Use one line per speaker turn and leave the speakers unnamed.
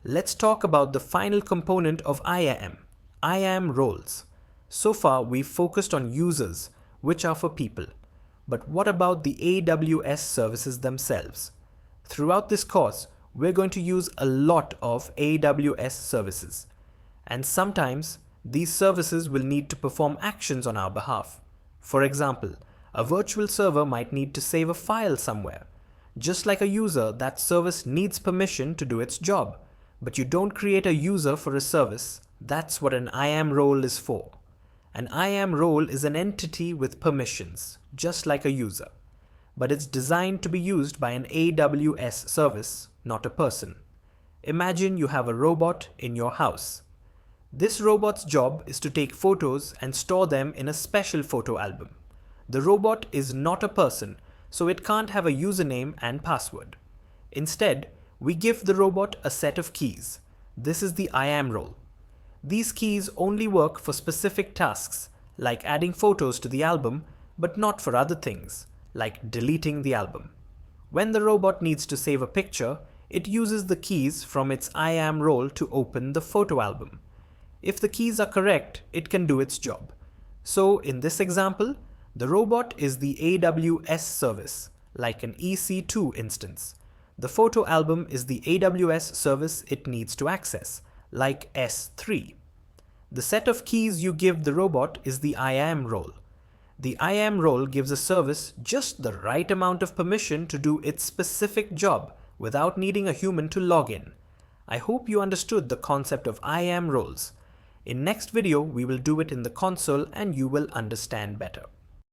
Let's talk about the final component of IAM roles. So far, we've focused on users, which are for people. But what about the AWS services themselves? Throughout this course, we're going to use a lot of AWS services. And sometimes, these services will need to perform actions on our behalf. For example, a virtual server might need to save a file somewhere. Just like a user, that service needs permission to do its job. But you don't create a user for a service. That's what an IAM role is for. An IAM role is an entity with permissions, just like a user. But it's designed to be used by an AWS service, not a person. Imagine you have a robot in your house. This robot's job is to take photos and store them in a special photo album. The robot is not a person, so it can't have a username and password. Instead, we give the robot a set of keys. This is the IAM role. These keys only work for specific tasks, like adding photos to the album, but not for other things, like deleting the album. When the robot needs to save a picture, it uses the keys from its IAM role to open the photo album. If the keys are correct, it can do its job. So in this example, the robot is the AWS service, like an EC2 instance. The photo album is the AWS service it needs to access, like S3. The set of keys you give the robot is the IAM role. The IAM role gives a service just the right amount of permission to do its specific job without needing a human to log in. I hope you understood the concept of IAM roles. In next video, we will do it in the console and you will understand better.